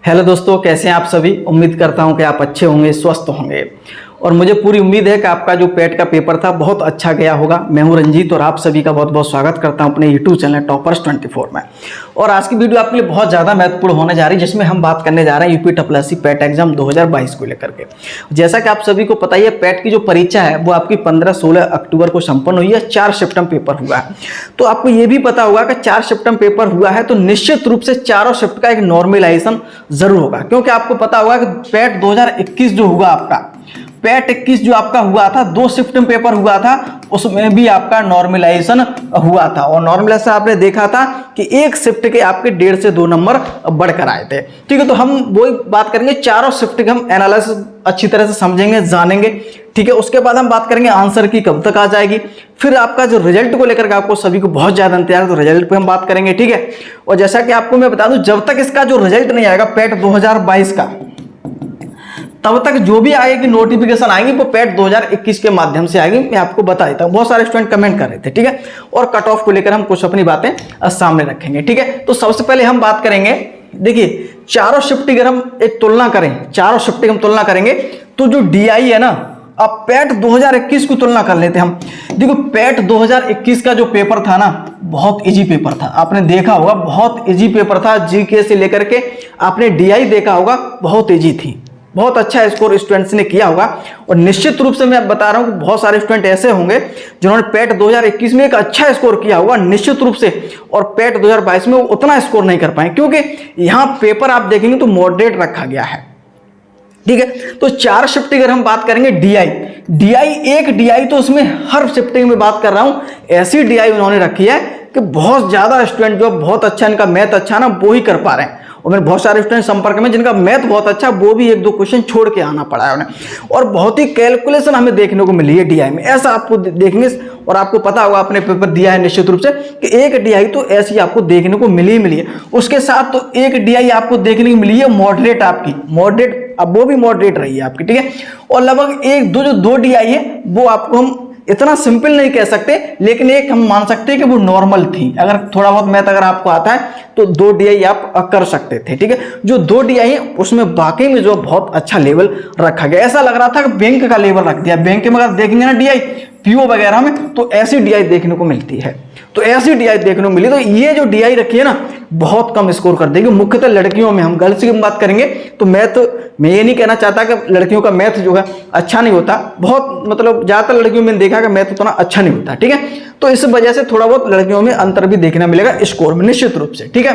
Hello दोस्तों, कैसे हैं आप सभी। उम्मीद करता हूं कि आप अच्छे होंगे, स्वस्थ होंगे और मुझे पूरी उम्मीद है कि आपका जो पेट का पेपर था बहुत अच्छा गया होगा। मैं हूं रंजीत और आप सभी का बहुत बहुत स्वागत करता हूं अपने यूट्यूब चैनल टॉपर्स 24 में। और आज की वीडियो आपके लिए बहुत ज़्यादा महत्वपूर्ण होने जा रही है, जिसमें हम बात करने जा रहे हैं यूपी ट्रिपल पेट एग्जाम 2022 को लेकर के। जैसा कि आप सभी को पता ही है, पेट की जो परीक्षा है वो आपकी 15-16 अक्टूबर को संपन्न हुई है। 4 सितंबर पेपर हुआ है। तो आपको ये भी पता होगा कि 4 सितंबर पेपर हुआ है तो निश्चित रूप से चारों शिफ्ट का एक नॉर्मलाइजेशन जरूर होगा, क्योंकि आपको पता होगा कि पेट 2021 जो हुआ आपका पेट 21 जो आपका हुआ था, 2 शिफ्ट में पेपर हुआ था, उसमें भी आपका नॉर्मलाइजेशन हुआ था। और नॉर्मलाइजेशन आपने देखा था कि एक शिफ्ट के आपके 1.5 से 2 नंबर बढ़कर आए थे। ठीक है, तो हम वही बात करेंगे, चारों शिफ्ट के हम एनालिसिस अच्छी तरह से समझेंगे, जानेंगे। ठीक है, उसके बाद हम बात करेंगे आंसर की कब तक आ जाएगी। फिर आपका जो रिजल्ट को लेकर के आपको सभी को बहुत ज्यादा इंतजार है, तो रिजल्ट पे हम बात करेंगे। ठीक है, और जैसा कि आपको मैं बता दूं, जब तक इसका जो रिजल्ट नहीं आएगा पेट 2022 का, तब तक जो भी आएगी नोटिफिकेशन आएगी वो पेट 2021 के माध्यम से आएगी। मैं आपको बता देता हूँ, बहुत सारे स्टूडेंट कमेंट कर रहे थे। ठीक है, और कट ऑफ को लेकर हम कुछ अपनी बातें सामने रखेंगे। ठीक है, तो सबसे पहले हम बात करेंगे, देखिए चारों शिफ्ट की अगर हम एक तुलना करें, चारों शिफ्ट की हम तुलना करेंगे तो जो डीआई है ना, अब पेट 2021 की तुलना कर लेते हैं हम। देखो पेट 2021 का जो पेपर था ना, बहुत इजी पेपर था। आपने देखा होगा बहुत इजी पेपर था, जीके से लेकर के आपने डीआई देखा होगा, बहुत इजी थी। बहुत अच्छा स्कोर स्टूडेंट्स ने किया होगा। और निश्चित रूप से मैं बता रहा हूं कि बहुत सारे स्टूडेंट ऐसे होंगे जिन्होंने पेट 2021 में एक अच्छा स्कोर किया होगा निश्चित रूप से, और पेट 2022 में वो उतना स्कोर नहीं कर पाए, क्योंकि यहां पेपर आप देखेंगे तो मॉडरेट रखा गया है। ठीक है, तो 4 शिफ्टिंग अगर हम बात करेंगे डीआई एक डीआई तो उसमें हर शिफ्टिंग में बात कर रहा हूं, ऐसी डीआई उन्होंने रखी है कि बहुत ज्यादा स्टूडेंट जो बहुत अच्छा, इनका मैथ अच्छा ना, वो ही कर पा रहे हैं। और मेरे बहुत सारे स्टूडेंट संपर्क में जिनका मैथ बहुत अच्छा, वो भी 1-2 क्वेश्चन छोड़ के आना पड़ा है उन्हें। और बहुत ही कैलकुलेशन हमें देखने को मिली है डीआई में, ऐसा आपको देखेंगे। और आपको पता होगा, आपने पेपर दिया है निश्चित रूप से, कि एक डीआई तो ऐसी आपको देखने को मिली है। उसके साथ तो एक डीआई आपको देखने को मिली है मॉडरेट, आपकी मॉडरेट, अब वो भी मॉडरेट रही है आपकी। ठीक है, और लगभग एक दो जो 2 डीआई है वो आपको हम इतना सिंपल नहीं कह सकते, लेकिन एक हम मान सकते हैं कि वो नॉर्मल थी। अगर थोड़ा बहुत मैथ अगर आपको आता है तो 2 डीआई आप कर सकते थे। ठीक है, जो 2 डीआई है उसमें वाकई में जो बहुत अच्छा लेवल रखा गया, ऐसा लग रहा था कि बैंक का लेवल रख दिया। बैंक में अगर देखेंगे ना डीआई पीओ वगैरह में, तो ऐसी डीआई देखने को मिलती है। तो ऐसी डीआई देखने को मिली, तो ये जो डीआई रखी है ना, बहुत कम स्कोर कर देगी। मुख्यतः लड़कियों में, हम गर्ल्स की बात करेंगे तो मैथ, मैं ये नहीं कहना चाहता कि लड़कियों का मैथ जो है अच्छा नहीं होता, बहुत मतलब ज्यादातर लड़कियों में देखा कि मैथ उतना अच्छा नहीं होता। ठीक है, तो इस वजह से थोड़ा बहुत लड़कियों में अंतर भी देखने मिलेगा स्कोर में निश्चित रूप से। ठीक है,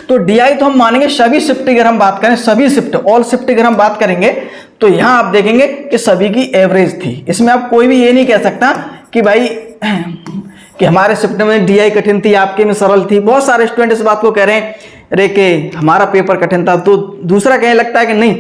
तो डीआई तो हम मानेंगे सभी शिफ्ट की अगर हम बात करें, सभी शिफ्ट ऑल शिफ्ट की अगर हम बात करेंगे तो यहां आप देखेंगे कि सभी की एवरेज थी। इसमें आप कोई भी ये नहीं कह सकता कि भाई कि हमारे शिफ्ट में डीआई कठिन थी, आपके में सरल थी। बहुत सारे स्टूडेंट इस बात को कह रहे हैं, अरे कि हमारा पेपर कठिन था, तो दूसरा कहने लगता है कि नहीं,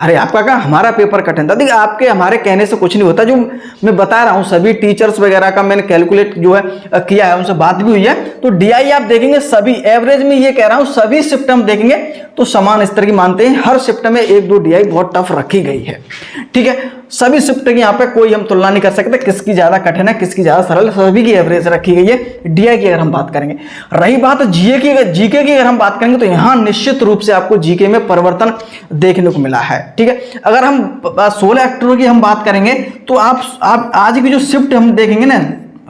अरे आपका कहा हमारा पेपर कठिन था। देखिए, आपके हमारे कहने से कुछ नहीं होता। जो मैं बता रहा हूं, सभी टीचर्स वगैरह का मैंने कैलकुलेट जो है किया है, उनसे बात भी हुई है। तो डीआई आप देखेंगे सभी एवरेज में, ये कह रहा हूं सभी शिफ्ट हम देखेंगे तो समान स्तर की मानते हैं। हर शिफ्ट में 1-2 डीआई बहुत टफ रखी गई है। ठीक है, सभी शिफ्ट की यहाँ पे कोई हम तुलना नहीं कर सकते किसकी ज्यादा कठिन है, किसकी ज्यादा सरल, सभी की एवरेज रखी गई है डीआई की अगर हम बात करेंगे। रही बात जीके की अगर हम बात करेंगे तो यहाँ निश्चित रूप से आपको जीके में परिवर्तन देखने को मिला है। ठीक है, अगर हम 16 अक्टूबर की हम बात करेंगे तो आप आज की जो शिफ्ट हम देखेंगे ना,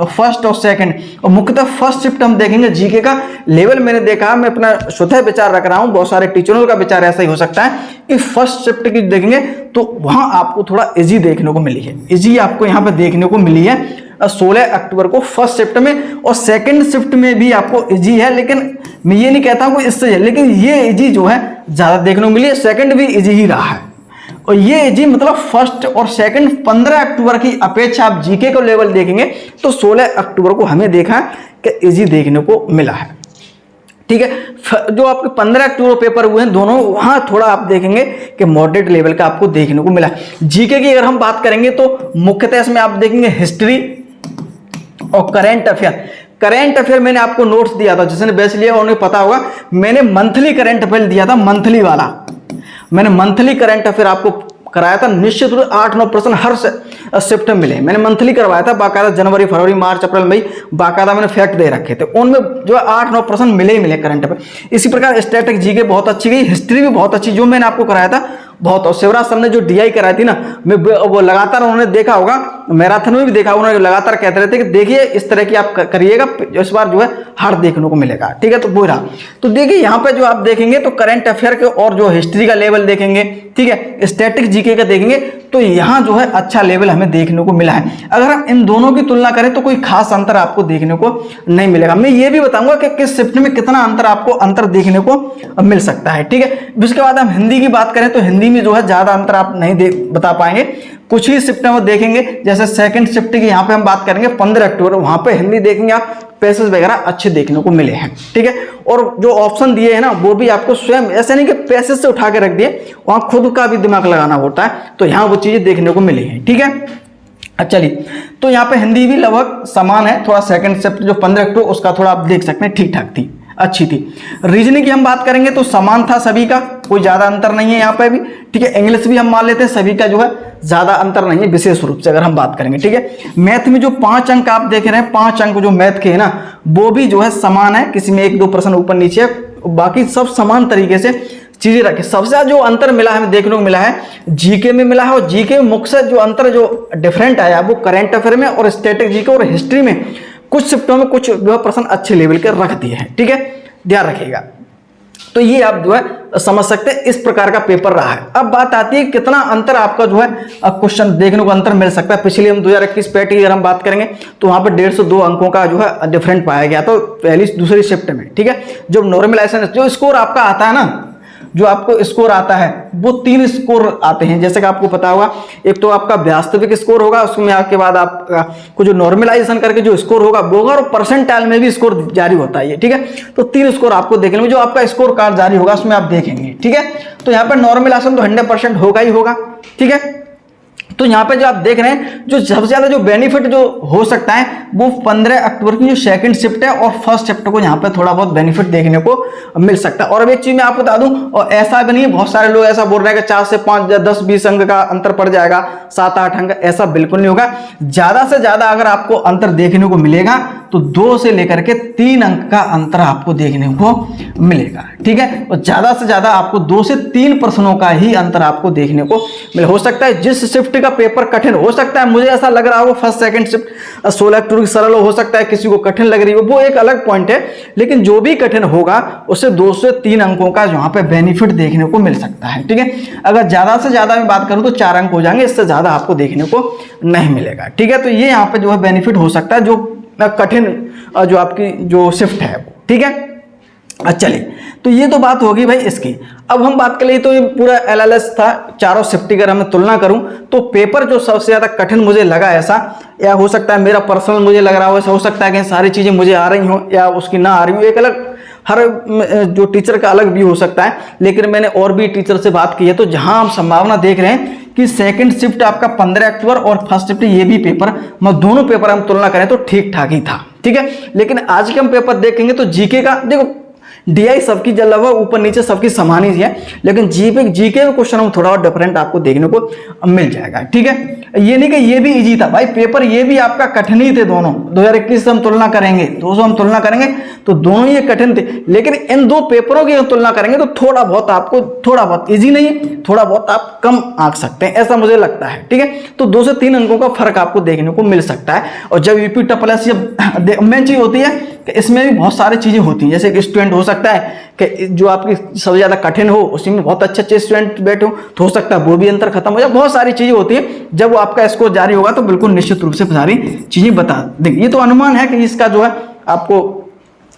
फर्स्ट और सेकंड, और मुख्यतः फर्स्ट शिफ्ट हम देखेंगे जीके का लेवल मैंने देखा, मैं अपना स्वतः विचार रख रहा हूं, बहुत सारे टीचरों का विचार ऐसा ही हो सकता है कि फर्स्ट शिफ्ट की देखेंगे तो वहां आपको थोड़ा इजी देखने को मिली है, इजी आपको यहां पे देखने को मिली है 16 अक्टूबर को फर्स्ट शिफ्ट में। और सेकंड शिफ्ट में भी आपको इजी है, लेकिन मैं ये नहीं कहता हूं इससे, लेकिन ये इजी जो है ज्यादा देखने को मिली है। सेकंड भी इजी ही रहा है, और ये इजी मतलब फर्स्ट और सेकंड 15 अक्टूबर की अपेक्षा आप जीके को लेवल देखेंगे तो 16 अक्टूबर को हमें देखा कि इजी देखने को मिला है। ठीक है, जो आपके 15 अक्टूबर पेपर हुए हैं दोनों, वहां थोड़ा आप देखेंगे कि मॉडरेट लेवल का आपको देखने को मिला। जीके की अगर हम बात करेंगे तो मुख्यतः इसमें आप देखेंगे हिस्ट्री और करंट अफेयर। करंट अफेयर मैंने आपको नोट्स दिया था, जिसने बेच लिया उन्हें पता होगा, मैंने मंथली करंट अफेयर दिया था, मंथली वाला। मैंने मंथली करंट अफेयर आपको कराया था, निश्चित रूप से 8-9% हर शिफ्ट में मिले। मैंने मंथली करवाया था बाकायदा, जनवरी फरवरी मार्च अप्रैल मई बाकायदा मैंने फैक्ट दे रखे थे, उनमें जो है 8-9% मिले ही मिले करंट पे। इसी प्रकार स्टैटिक जीके बहुत अच्छी गई, हिस्ट्री भी बहुत अच्छी जो मैंने आपको कराया था बहुत। और शिवराज सर ने जो डीआई कराई थी ना, मैं वो लगातार उन्होंने देखा होगा, मैराथन में भी देखा, उन्होंने लगातार कहते रहते कि देखिए इस तरह की आप करिएगा, इस बार जो है हार्ड देखने को मिलेगा, ठीक है। तो वो रहा। तो देखिए यहाँ पे जो आप देखेंगे तो करंट अफेयर के और जो हिस्ट्री का लेवल देखेंगे, ठीक है, स्टैटिक जीके का देखेंगे, तो यहाँ जो है अच्छा लेवल हमें देखने को मिला है। अगर हम इन दोनों की तुलना करें तो कोई खास अंतर आपको देखने को नहीं मिलेगा। मैं ये भी बताऊंगा कि किस शिफ्ट में कितना अंतर देखने को मिल सकता है, ठीक है। उसके बाद हम हिंदी की बात करें तो हिंदी में जो है ज्यादा अंतर आप नहीं बता पाएंगे, कुछ ही शिफ्ट में वो देखेंगे। जैसे सेकंड शिफ्ट की यहाँ पे हम बात करेंगे 15 अक्टूबर, वहां पे हिंदी देखेंगे आप, पैसेज वगैरह अच्छे देखने को मिले हैं, ठीक है। और जो ऑप्शन दिए हैं ना वो भी आपको स्वयं, ऐसे नहीं कि पैसेज से उठा के रख दिए, वहां खुद का भी दिमाग लगाना होता है, तो यहाँ वो चीजें देखने को मिली हैं, ठीक है। चलिए, तो यहाँ पे हिंदी भी लगभग समान है, थोड़ा सेकंड शिफ्ट जो 15 अक्टूबर उसका थोड़ा आप देख सकते हैं ठीक ठाक थी, अच्छी थी। रीजनिंग की हम बात करेंगे तो समान था सभी का, कोई ज्यादा अंतर नहीं है यहाँ पे भी, ठीक है। इंग्लिश भी हम मान लेते हैं सभी का जो है ज्यादा अंतर नहीं है विशेष रूप से अगर हम बात करेंगे, ठीक है। मैथ में जो 5 अंक आप देख रहे हैं, 5 अंक जो मैथ के है ना वो भी जो है समान है, किसी में 1-2% ऊपर नीचे है, बाकी सब समान तरीके से चीजें रखे। सबसे ज्यादा जो अंतर मिला है हमें देखने को मिला है जीके में मिला है, और जीके में मुख्य जो अंतर जो डिफरेंट आया वो करंट अफेयर में और स्टैटिक जीके और हिस्ट्री में कुछ शिफ्टों में कुछ जो है प्रश्न अच्छे लेवल के रख दिए हैं, ठीक है, ध्यान रखिएगा। तो ये आप जो है समझ सकते हैं, इस प्रकार का पेपर रहा है। अब बात आती है कितना अंतर आपका जो है क्वेश्चन देखने को अंतर मिल सकता है। पिछले हम 2021 पैट की अगर हम बात करेंगे तो वहां पर 150-2 अंकों का जो है डिफरेंट पाया गया, तो पहली दूसरी शिफ्ट में, ठीक है। जो नॉर्मलाइजेशन जो स्कोर आपका आता है ना, जो आपको स्कोर आता है वो 3 स्कोर आते हैं, जैसे कि आपको पता होगा, एक तो आपका वास्तविक स्कोर होगा, उसमें आपके बाद आपका कुछ जो नॉर्मलाइजेशन करके जो स्कोर होगा वो होगा, और परसेंटाइल में भी स्कोर जारी होता है ये, ठीक है। तो 3 स्कोर आपको देखने में, जो आपका स्कोर कार्ड जारी होगा उसमें आप देखेंगे, ठीक है। तो यहाँ पर नॉर्मलाइजेशन तो 100% होगा ही होगा, ठीक है। तो यहाँ पे जो आप देख रहे हैं जो सबसे ज्यादा जो बेनिफिट जो हो सकता है वो 15 अक्टूबर की जो सेकंड शिफ्ट है और फर्स्ट शिफ्ट को यहाँ पे थोड़ा बहुत बेनिफिट देखने को मिल सकता है। और अब एक चीज मैं आपको बता दूं, और ऐसा भी नहीं है, बहुत सारे लोग ऐसा बोल रहे हैं कि 4 से 5 10-20 अंक का अंतर पड़ जाएगा, 7-8 अंक, ऐसा बिल्कुल नहीं होगा। ज्यादा से ज्यादा अगर आपको अंतर देखने को मिलेगा तो 2 से लेकर के 3 अंक का अंतर आपको देखने को मिलेगा, ठीक है। और ज्यादा से ज्यादा आपको 2 से 3 प्रश्नों का ही अंतर आपको देखने को मिले। हो सकता है जिस शिफ्ट का पेपर कठिन हो सकता है, मुझे ऐसा लग रहा हो फर्स्ट सेकंड शिफ्ट 16 अक्टूबर की सरल हो सकता है, किसी को कठिन लग रही हो, वो एक अलग पॉइंट है, लेकिन जो भी कठिन होगा उससे 2 से 3 अंकों का यहाँ पे बेनिफिट देखने को मिल सकता है, ठीक है। अगर ज्यादा से ज्यादा मैं बात करूं तो 4 अंक हो जाएंगे, इससे ज्यादा आपको देखने को नहीं मिलेगा, ठीक है। तो ये यहाँ पे जो है बेनिफिट हो सकता है, जो कठिन जो आपकी जो शिफ्ट है, ठीक है। चलिए, तो ये तो बात होगी भाई इसकी। अब हम बात कर लिए तो ये पूरा एलएलएस था, चारों शिफ्ट की अगर मैं तुलना करूं तो पेपर जो सबसे ज्यादा कठिन मुझे लगा ऐसा, या हो सकता है मेरा पर्सनल मुझे लग रहा हो, ऐसा हो सकता है कि सारी चीजें मुझे आ रही हो या उसकी ना आ रही हो, एक अलग हर जो टीचर का अलग भी हो सकता है, लेकिन मैंने और भी टीचर से बात की है तो जहां हम संभावना देख रहे हैं कि सेकंड शिफ्ट आपका 15 अक्टूबर और फर्स्ट शिफ्ट ये भी पेपर, दोनों पेपर हम तुलना करें तो ठीक ठाक ही था, ठीक है। लेकिन आज के हम पेपर देखेंगे तो जीके का देखो, डीआई सबकी जल हुआ ऊपर नीचे सबकी समान ही है, लेकिन जीके का क्वेश्चन हम थोड़ा और डिफरेंट आपको देखने को मिल जाएगा, ठीक है। ये नहीं कि ये भी इजी था भाई पेपर, ये भी आपका कठिन ही थे दोनों। 2021 से हम तुलना करेंगे, 200 हम तुलना करेंगे तो दोनों ये कठिन थे, लेकिन इन 2 पेपरों की तुलना करेंगे तो थोड़ा बहुत आपको, थोड़ा बहुत इजी नहीं है, थोड़ा बहुत आप कम आंक सकते हैं, ऐसा मुझे लगता है, ठीक है। तो 2 से 3 अंकों का फर्क आपको देखने को मिल सकता है। और जब यूपी टप्पल मेन चीज होती है कि इसमें भी बहुत सारी चीजें होती हैं, जैसे एक स्टूडेंट हो सकता है कि जो आपकी सबसे ज्यादा कठिन हो उसी में बहुत अच्छे स्टूडेंट बैठे हो, तो हो सकता है वो भी अंतर खत्म हो जाए, बहुत सारी चीजें होती है। जब वो आपका स्कोर जारी होगा तो बिल्कुल निश्चित रूप से सारी चीजें बता देंगे। ये तो अनुमान है कि इसका जो है आपको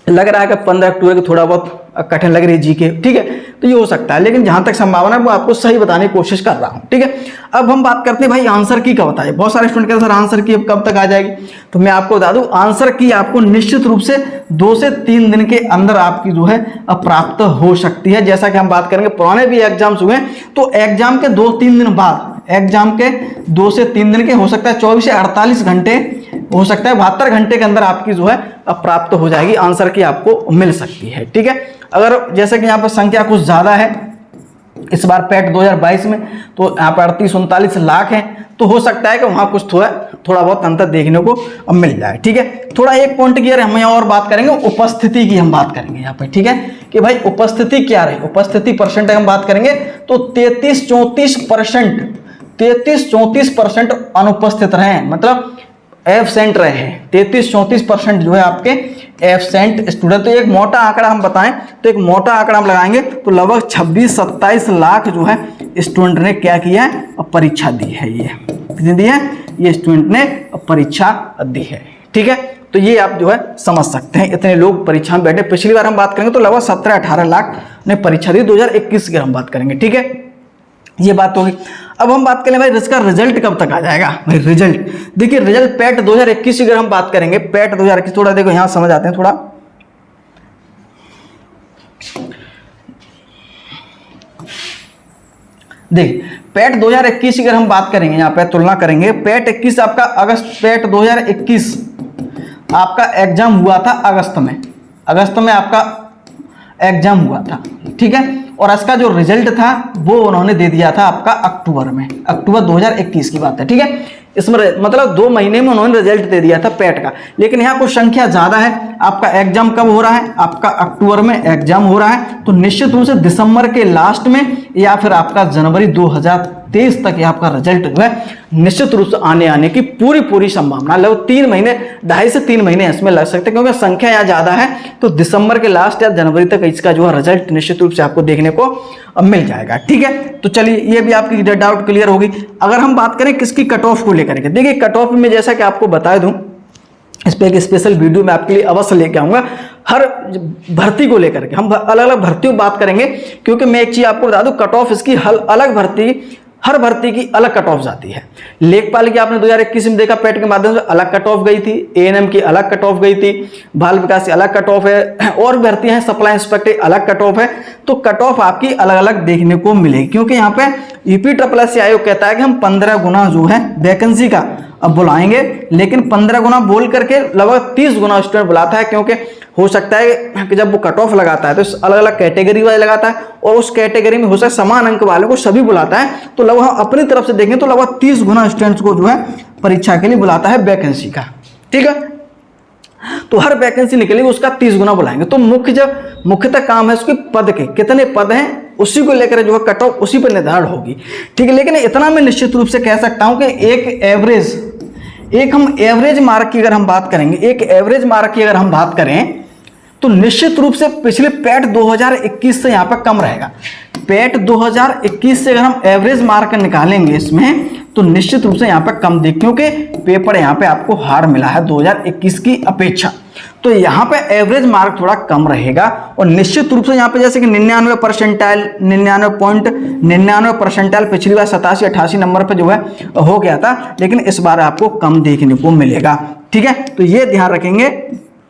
लग रहा है कि 15 अक्टूबर की थोड़ा बहुत कठिन लग रही है जीके, ठीक है, तो ये हो सकता है, लेकिन जहां तक संभावना है वो आपको सही बताने की कोशिश कर रहा हूं, ठीक है। अब हम बात करते हैं भाई आंसर की कब बताए, बहुत सारे स्टूडेंट कहते हैं सर आंसर की कब तक आ जाएगी, तो मैं आपको बता दूं आंसर की आपको निश्चित रूप से 2 से 3 दिन के अंदर आपकी जो है प्राप्त हो सकती है। जैसा कि हम बात करेंगे पुराने भी एग्जाम्स हुए तो एग्जाम के 2-3 दिन बाद, एग्जाम के 2 से 3 दिन के, हो सकता है 24 से 48 घंटे, हो सकता है 72 घंटे के अंदर आपकी जो है प्राप्त हो जाएगी, आंसर की आपको मिल सकती है, ठीक है। अगर जैसे कि यहाँ पर संख्या कुछ ज्यादा है इस बार पैट 2022 में तो यहाँ पर 38-39 लाख है, तो हो सकता है कि वहाँ कुछ थोड़ा बहुत अंतर देखने को अब मिल जाए। ठीक है, थोड़ा एक पॉइंट की हम यहाँ और बात करेंगे, उपस्थिति की हम बात करेंगे यहाँ पे। ठीक है, कि भाई उपस्थिति क्या रही, उपस्थिति परसेंट हम बात करेंगे तो 33-34% अनुपस्थित रहे, मतलब एब्सेंट रहे हैं। 33-34% जो है आपके एब्सेंट स्टूडेंट। तो एक मोटा आंकड़ा हम बताएं तो एक मोटा आंकड़ा हम लगाएंगे तो लगभग 26-27 लाख जो है स्टूडेंट ने क्या किया है, परीक्षा दी है। ये कितनी दी है, ये स्टूडेंट ने परीक्षा दी है। ठीक है, तो ये आप जो है समझ सकते हैं, इतने लोग परीक्षा में बैठे। पिछली बार हम बात करेंगे तो लगभग 17-18 लाख ने परीक्षा दी 2021 की हम बात करेंगे। ठीक है, ये बात होगी। अब हम बात करें भाई इसका रिजल्ट कब तक आ जाएगा। भाई रिजल्ट देखिए, रिजल्ट पैट 2021 की अगर हम बात करेंगे, पैट 2021 थोड़ा देखो यहां समझ आते हैं थोड़ा। देखिए पैट 2021 की अगर हम बात करेंगे, यहाँ पे तुलना करेंगे, पैट 21 आपका अगस्त, पैट 2021 आपका एग्जाम हुआ था अगस्त में आपका एग्जाम हुआ था। ठीक है, और इसका जो रिजल्ट था वो उन्होंने दे दिया था आपका अक्टूबर में, अक्टूबर 2021 की बात है। ठीक है, इसमें मतलब 2 महीने में उन्होंने रिजल्ट दे दिया था पैट का। लेकिन यहाँ कुछ संख्या ज्यादा है। आपका एग्जाम कब हो रहा है, आपका अक्टूबर में एग्जाम हो रहा है, तो निश्चित रूप से दिसंबर के लास्ट में या फिर आपका जनवरी 2023 तक आपका रिजल्ट जो है निश्चित रूप से आने की पूरी संभावना, लगभग 3 महीने, 2.5 से 3 महीने इसमें लग सकते हैं, क्योंकि संख्या यहाँ ज्यादा है। तो दिसंबर के लास्ट या जनवरी तक इसका जो है रिजल्ट निश्चित रूप से आपको देखने को मिल जाएगा। ठीक है, तो चलिए ये भी आपकी डाउट क्लियर होगी। अगर हम बात करें किसकी कट ऑफ को लेकर के, देखिए कट ऑफ में जैसा कि आपको बता दूं, इस पर एक स्पेशल वीडियो मैं आपके लिए अवश्य लेके आऊंगा। हर भर्ती को लेकर के हम अलग अलग भर्तियों बात करेंगे, क्योंकि मैं एक चीज आपको बता दूं, कट ऑफ इसकी अलग भर्ती, हर भर्ती की अलग कट ऑफ जाती है। लेखपाल की आपने 2021 में देखा, पैट के माध्यम से अलग कट ऑफ गई थी, एएनएम की अलग कट ऑफ गई थी, बाल विकास की अलग कट ऑफ है, और भर्तियां हैं, सप्लाई इंस्पेक्टर अलग कट ऑफ है। तो कट ऑफ आपकी अलग अलग देखने को मिलेगी, क्योंकि यहाँ पे यूपी आयोग कहता है कि हम 15 गुना जो है वैकेंसी का अब बुलाएंगे, लेकिन 15 गुना बोल करके लगभग 30 गुना स्टूडेंट बुलाता है, क्योंकि हो सकता है कि जब वो कट ऑफ लगाता है तो अलग अलग कैटेगरी वाले लगाता है, और उस कैटेगरी में हो सकता है समान अंक वाले को सभी बुलाता है। तो लगभग हम अपनी तरफ से देखें तो लगभग 30 गुना स्टूडेंट्स को जो है परीक्षा के लिए बुलाता है वैकेंसी का। ठीक है, तो हर वैकेंसी निकलेगी उसका 30 गुना बुलाएंगे। तो मुख्यतः काम है उसके पद के, कितने पद हैं उसी को लेकर जो है कट ऑफ उसी पर निर्धारण होगी। ठीक है, लेकिन इतना मैं निश्चित रूप से कह सकता हूं कि एक हम एवरेज मार्क की अगर हम बात करेंगे, एक एवरेज मार्क की अगर हम बात करें तो निश्चित रूप से पिछले पैट 2021 से यहाँ पर कम रहेगा। पैट 2021 से अगर हम एवरेज मार्क निकालेंगे इसमें तो निश्चित रूप से यहाँ पर कम देख, क्योंकि पेपर यहाँ पे आपको हार्ड मिला है 2021 की अपेक्षा, तो यहाँ पे एवरेज मार्क थोड़ा कम रहेगा। और निश्चित रूप से यहाँ पे जैसे कि 99 परसेंटाइल पिछली बार 87-88 नंबर पे जो है हो गया था, लेकिन इस बार आपको कम देखने को मिलेगा। ठीक है, तो ये ध्यान रखेंगे।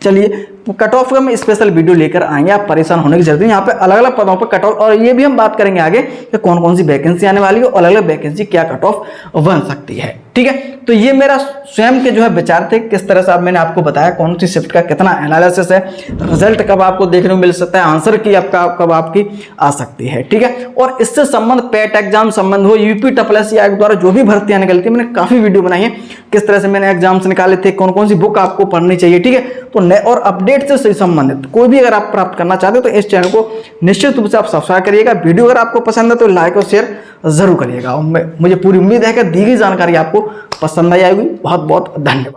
चलिए कट ऑफ का हम स्पेशल वीडियो लेकर आएंगे, आप परेशान होने की जरूरत नहीं। यहाँ पे अलग अलग पदों पर कट ऑफ, और ये भी हम बात करेंगे आगे कि कौन कौन सी वैकेंसी आने वाली है और अलग अलग वैकेंसी क्या कट ऑफ बन सकती है। ठीक है, तो ये मेरा स्वयं के जो है विचार थे, किस तरह से मैंने आपको बताया कौन सी शिफ्ट का कितना एनालिसिस है, रिजल्ट कब आपको देखने को मिल सकता है, आंसर की आपका कब आपकी आ सकती है। ठीक है, और इससे संबंध पैट एग्जाम संबंध हो, यूपी आयोग द्वारा जो भी भर्तियां निकलती है, मैंने काफी वीडियो बनाई है किस तरह से मैंने एग्जाम्स निकाले थे, कौन कौन सी बुक आपको पढ़नी चाहिए। ठीक है, तो नए और अपडेट से संबंधित कोई भी अगर आप प्राप्त करना चाहते हो तो इस चैनल को निश्चित रूप से आप सब्सक्राइब करिएगा। वीडियो अगर आपको पसंद है तो लाइक और शेयर जरूर करिएगा। मुझे पूरी उम्मीद है कि दी गई जानकारी आपको पसंद आई होगी। बहुत बहुत धन्यवाद।